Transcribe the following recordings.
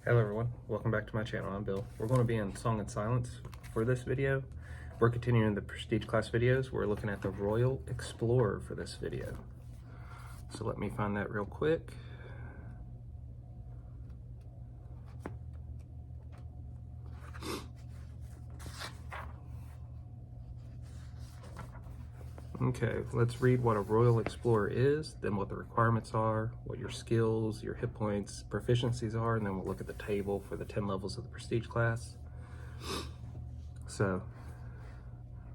Hello everyone, welcome back to my channel. I'm Bill. We're going to be in Song and Silence for this video. We're continuing the Prestige class videos. We're looking at the Royal Explorer for this video. So let me find that real quick. Okay, let's read what a Royal Explorer is, then what the requirements are, what your skills, your hit points, proficiencies are, and then we'll look at the table for the 10 levels of the Prestige class. So,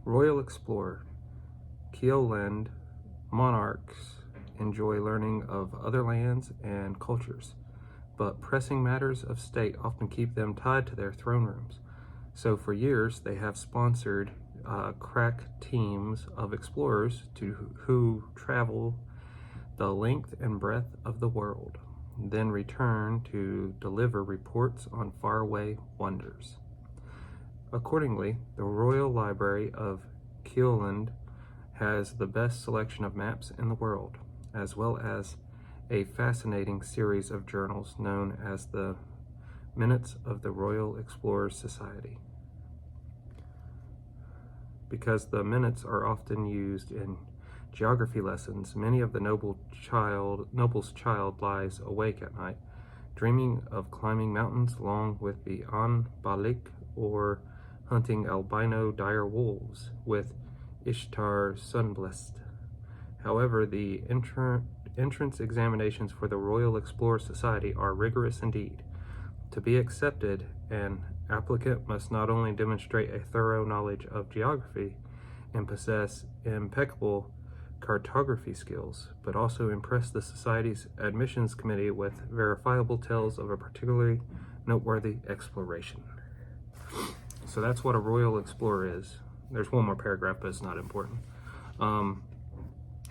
Royal Explorer. Keoland monarchs enjoy learning of other lands and cultures, but pressing matters of state often keep them tied to their throne rooms. So for years, they have sponsored crack teams of explorers who travel the length and breadth of the world, then return to deliver reports on faraway wonders. Accordingly, the Royal Library of Keoland has the best selection of maps in the world, as well as a fascinating series of journals known as the Minutes of the Royal Explorers Society. Because the minutes are often used in geography lessons, many of the noble's child lies awake at night, dreaming of climbing mountains along with the Anbalik or hunting albino dire wolves with Ishtar Sunblessed. However, the entrance examinations for the Royal Explorer Society are rigorous indeed. To be accepted, an applicant must not only demonstrate a thorough knowledge of geography and possess impeccable cartography skills, but also impress the Society's admissions committee with verifiable tales of a particularly noteworthy exploration. So that's what a Royal Explorer is. There's one more paragraph, but it's not important.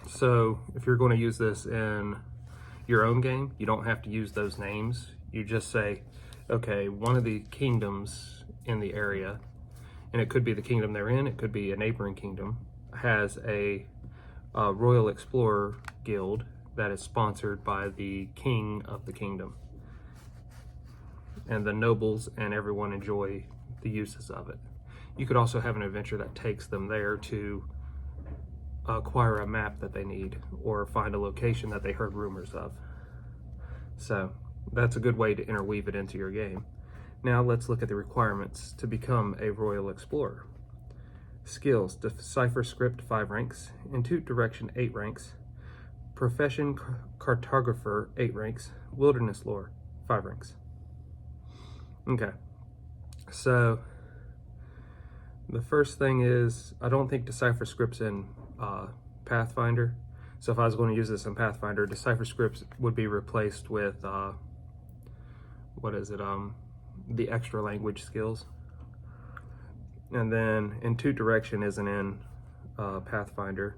So if you're going to use this in your own game, you don't have to use those names. You just say, okay, one of the kingdoms in the area, and it could be the kingdom they're in, it could be a neighboring kingdom, has a Royal Explorer Guild that is sponsored by the king of the kingdom. And the nobles and everyone enjoy the uses of it. You could also have an adventure that takes them there to acquire a map that they need or find a location that they heard rumors of. So that's a good way to interweave it into your game. Now let's look at the requirements to become a Royal Explorer. Skills: Decipher Script 5 ranks, Intuit Direction 8 ranks, Profession Cartographer 8 ranks, Wilderness Lore 5 ranks. Okay, so the first thing is, I don't think Decipher Script's in Pathfinder. So if I was going to use this in Pathfinder, Decipher Scripts would be replaced with the extra language skills. And then Intuit Direction isn't in Pathfinder.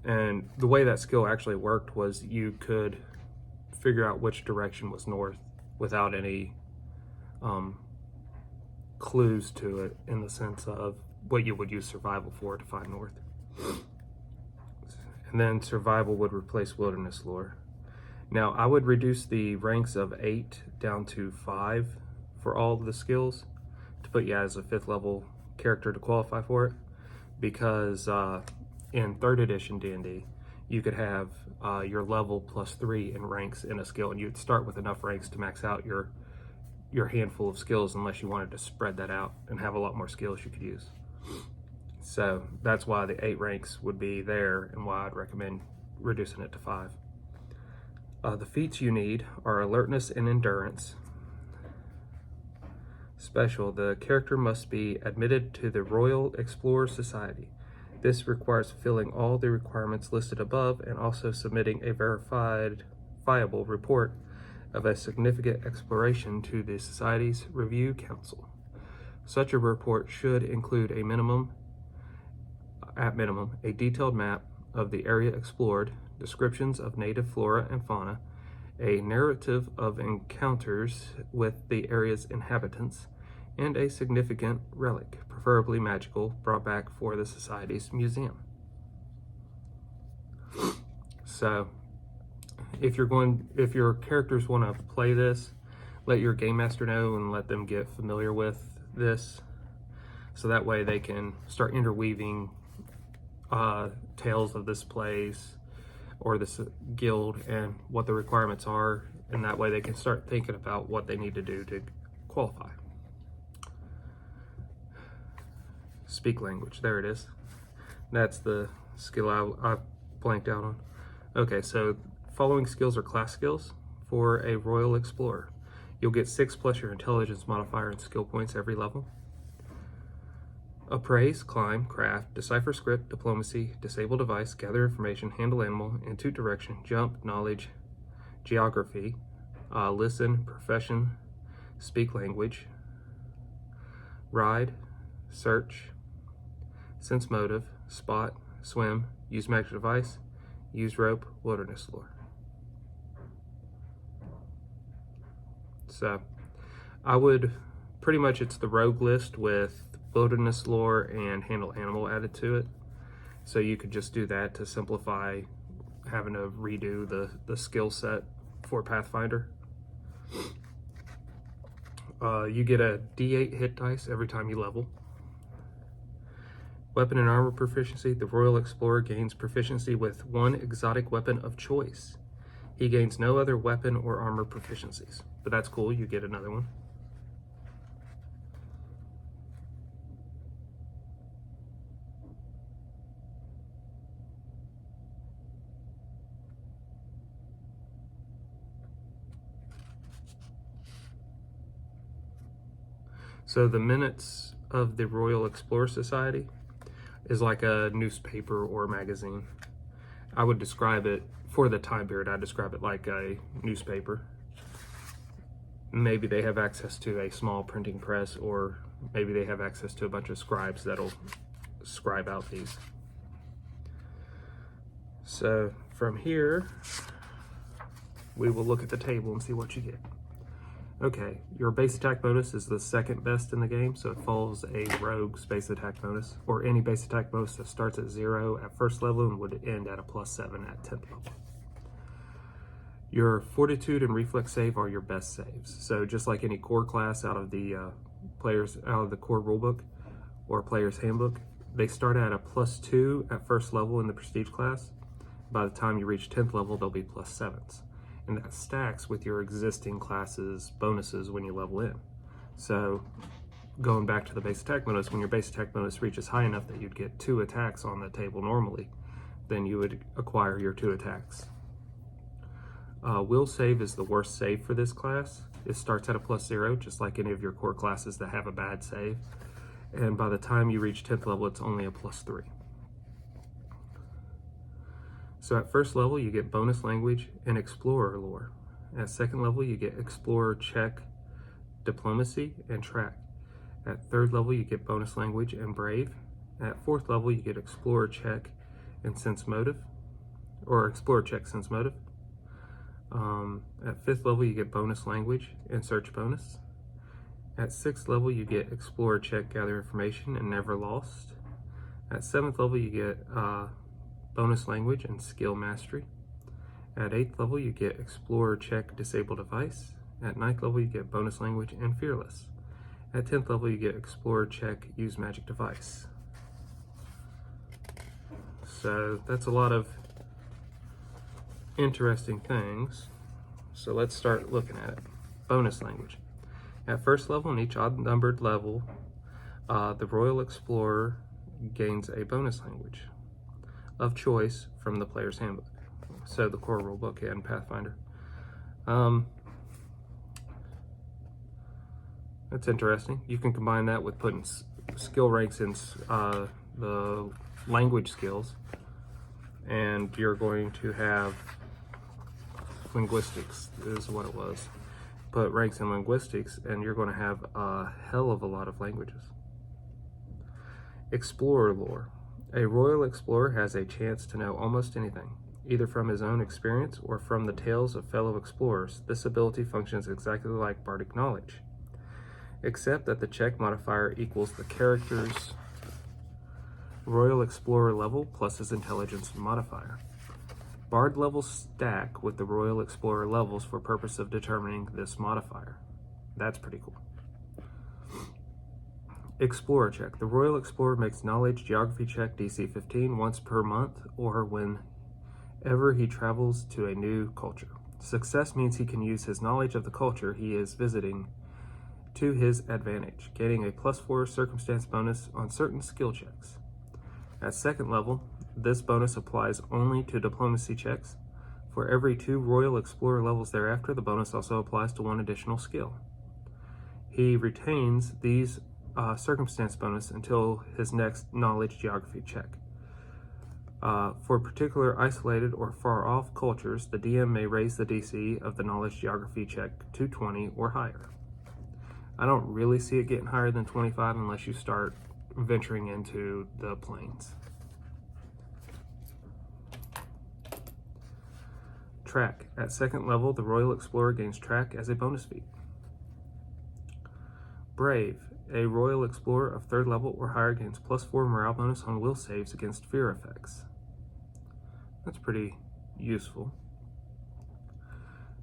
And the way that skill actually worked was you could figure out which direction was north without any clues to it, in the sense of what you would use survival for to find north. And then survival would replace wilderness lore. Now I would reduce the ranks of 8 down to 5 for all of the skills to put you as a 5th level character to qualify for it, because in 3rd edition D&D you could have your level plus 3 in ranks in a skill, and you'd start with enough ranks to max out your handful of skills, unless you wanted to spread that out and have a lot more skills you could use. So that's why the 8 ranks would be there, and why I'd recommend reducing it to 5. The feats you need are alertness and endurance. Special: the character must be admitted to the Royal Explorer Society. This requires fulfilling all the requirements listed above and also submitting a verifiable report of a significant exploration to the Society's Review Council. Such a report should include at minimum, a detailed map of the area explored, descriptions of native flora and fauna, a narrative of encounters with the area's inhabitants, and a significant relic, preferably magical, brought back for the Society's museum. So if your characters want to play this, let your game master know and let them get familiar with this, so that way they can start interweaving tales of this place or this guild and what the requirements are, and that way they can start thinking about what they need to do to qualify. Speak language, there it is. That's the skill I blanked out on. Okay, so following skills are class skills for a Royal Explorer. You'll get 6 plus your intelligence modifier and skill points every level. Appraise, climb, craft, decipher script, diplomacy, disable device, gather information, handle animal, intuit direction, jump, knowledge, geography, listen, profession, speak language, ride, search, sense motive, spot, swim, use magic device, use rope, wilderness lore. So I would pretty much, it's the rogue list with wilderness lore and handle animal added to it. So you could just do that to simplify having to redo the skill set for Pathfinder. You get a D8 hit dice every time you level. Weapon and armor proficiency. The Royal Explorer gains proficiency with 1 exotic weapon of choice. He gains no other weapon or armor proficiencies, but that's cool, you get another one. So the minutes of the Royal Explorer Society is like a newspaper or magazine. I would describe it, for the time period, I'd describe it like a newspaper. Maybe they have access to a small printing press, or maybe they have access to a bunch of scribes that'll scribe out these. So from here, we will look at the table and see what you get. Okay, your base attack bonus is the second best in the game, so it follows a rogue's base attack bonus, or any base attack bonus that starts at 0 at first level and would end at a +7 at 10th level. Your fortitude and reflex save are your best saves. So just like any core class out of the core rulebook or player's handbook, they start at a +2 at first level in the prestige class. By the time you reach 10th level, they'll be +7s. And that stacks with your existing class's bonuses when you level in. So going back to the base attack bonus, when your base attack bonus reaches high enough that you'd get 2 attacks on the table normally, then you would acquire your 2 attacks. Will save is the worst save for this class. It starts at a +0, just like any of your core classes that have a bad save. And by the time you reach 10th level, it's only a +3. So at first level, you get bonus language and explorer lore. At second level, you get explorer check, diplomacy, and track. At third level, you get bonus language and brave. At fourth level, you get explorer check and sense motive, or explorer check sense motive. At fifth level, you get bonus language and search bonus. At sixth level, you get explorer check, gather information, and never lost. At seventh level, you get bonus language and skill mastery. At 8th level, you get explorer check, disable device. At 9th level, you get bonus language and fearless. At 10th level, you get explorer check, use magic device. So that's a lot of interesting things. So let's start looking at it. Bonus language. At first level, in each odd-numbered level, the Royal Explorer gains a bonus language of choice from the player's handbook, so the core rulebook and Pathfinder. That's interesting. You can combine that with putting skill ranks in the language skills, and you're going to have linguistics is what it was. Put ranks in linguistics, and you're going to have a hell of a lot of languages. Explorer lore. A Royal Explorer has a chance to know almost anything, either from his own experience or from the tales of fellow explorers. This ability functions exactly like Bardic Knowledge, except that the check modifier equals the character's Royal Explorer level plus his intelligence modifier. Bard levels stack with the Royal Explorer levels for purpose of determining this modifier. That's pretty cool. Explorer check. The Royal Explorer makes knowledge geography check DC 15 once per month or whenever he travels to a new culture. Success means he can use his knowledge of the culture he is visiting to his advantage, gaining a +4 circumstance bonus on certain skill checks. At second level, this bonus applies only to diplomacy checks. For every 2 Royal Explorer levels thereafter, the bonus also applies to 1 additional skill. He retains these circumstance bonus until his next knowledge geography check. For particular isolated or far off cultures, the DM may raise the DC of the knowledge geography check to 20 or higher. I don't really see it getting higher than 25 unless you start venturing into the plains. Track. At second level, the Royal Explorer gains track as a bonus feat. Brave. A Royal Explorer of third level or higher gains +4 morale bonus on will saves against fear effects. That's pretty useful.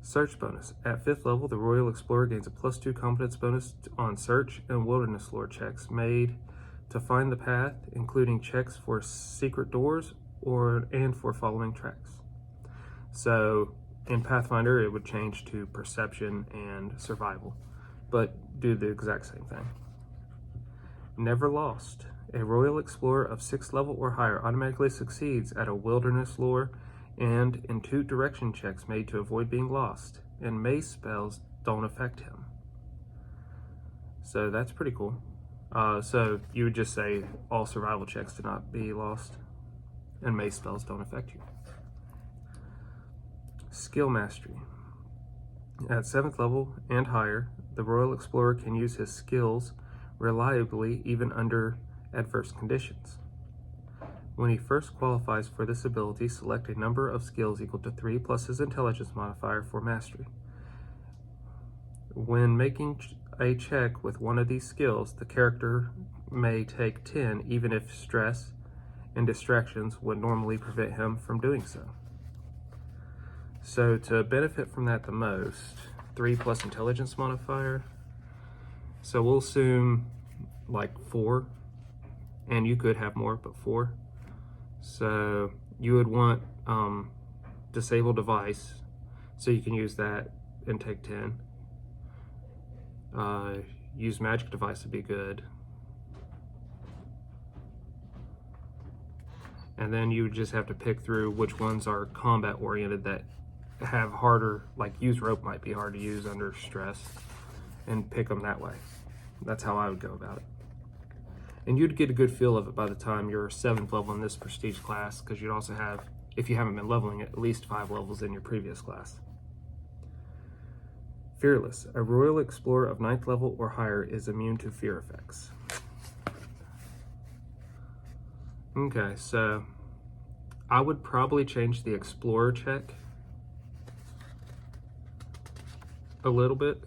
Search bonus. At 5th level, the Royal Explorer gains a +2 competence bonus on search and wilderness lore checks made to find the path, including checks for secret doors and for following tracks. So in Pathfinder, it would change to perception and survival, but do the exact same thing. Never lost. A Royal Explorer of 6th level or higher automatically succeeds at a wilderness lore and intuit direction checks made to avoid being lost, and mace spells don't affect him. So that's pretty cool. So you would just say all survival checks do not be lost, and mace spells don't affect you. Skill Mastery. At 7th level and higher, the Royal Explorer can use his skills reliably even under adverse conditions. When he first qualifies for this ability, select a number of skills equal to 3 plus his intelligence modifier for mastery. When making a check with one of these skills, the character may take 10 even if stress and distractions would normally prevent him from doing so. So to benefit from that the most, 3 plus intelligence modifier. So we'll assume like 4, and you could have more, but 4. So you would want disable device, so you can use that and take 10. Use magic device would be good. And then you would just have to pick through which ones are combat oriented that have harder, like use rope might be hard to use under stress, and pick them that way. That's how I would go about it. And you'd get a good feel of it by the time you're 7th level in this prestige class, because you'd also have, if you haven't been leveling it, at least 5 levels in your previous class. Fearless. A Royal Explorer of 9th level or higher is immune to fear effects. Okay, so I would probably change the Explorer check a little bit.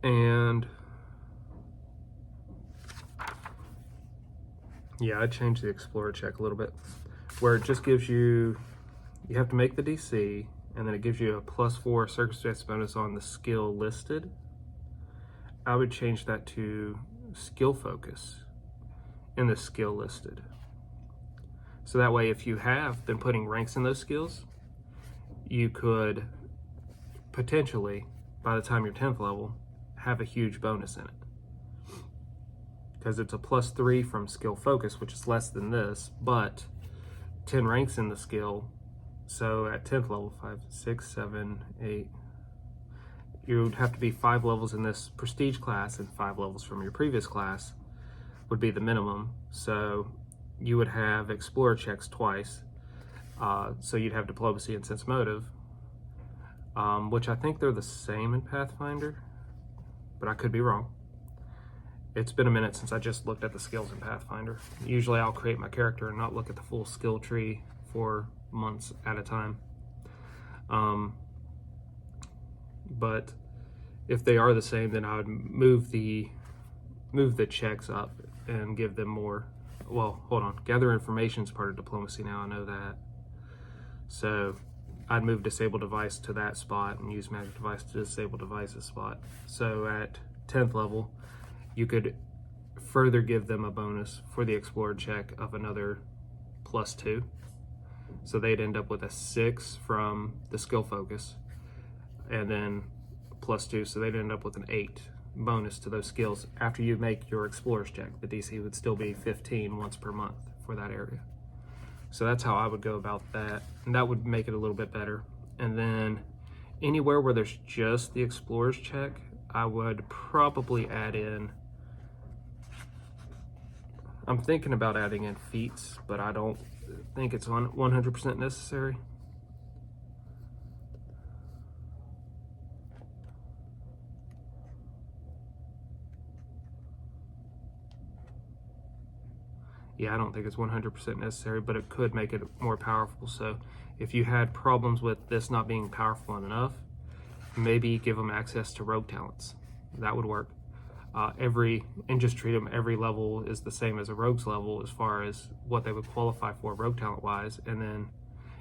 And yeah, I'd change the Explorer check a little bit, where it just gives you have to make the DC, and then it gives you a +4 circumstance bonus on the skill listed. I would change that to skill focus in the skill listed. So that way, if you have been putting ranks in those skills, you could potentially, by the time you're 10th level, have a huge bonus in it. Because it's a +3 from skill focus, which is less than this, but 10 ranks in the skill. So at 10th level, 5, 6, 7, 8, you would have to be 5 levels in this prestige class, and 5 levels from your previous class would be the minimum. So you would have Explorer checks twice. So you'd have diplomacy and sense motive, which I think they're the same in Pathfinder, but I could be wrong. It's been a minute since I just looked at the skills in Pathfinder. Usually I'll create my character and not look at the full skill tree for months at a time. But if they are the same, then I would move the checks up and give them more. Well, hold on. Gather information is part of diplomacy now. I know that. So I'd move disable device to that spot and use magic device to disable device's spot. So at 10th level, you could further give them a bonus for the explorer check of another +2. So they'd end up with a 6 from the skill focus, and then +2, so they'd end up with an 8 bonus to those skills. After you make your explorer's check, the DC would still be 15 once per month for that area. So that's how I would go about that, and that would make it a little bit better. And then anywhere where there's just the explorer's check, I would probably add in, I'm thinking about adding in feats, but I don't think it's 100% necessary. Yeah, I don't think it's 100% necessary, but it could make it more powerful. So if you had problems with this not being powerful enough, maybe give them access to rogue talents. That would work. And just treat them, every level is the same as a rogue's level as far as what they would qualify for rogue talent wise. And then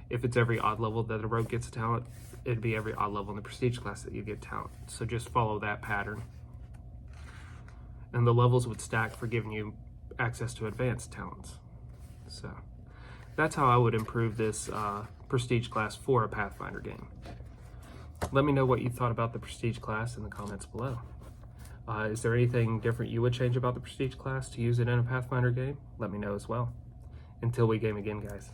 if it's every odd level that a rogue gets a talent, it'd be every odd level in the prestige class that you get talent. So just follow that pattern. And the levels would stack for giving you access to advanced talents. So that's how I would improve this prestige class for a Pathfinder game. Let me know what you thought about the prestige class in the comments below. Is there anything different you would change about the prestige class to use it in a Pathfinder game? Let me know as well. Until we game again, guys.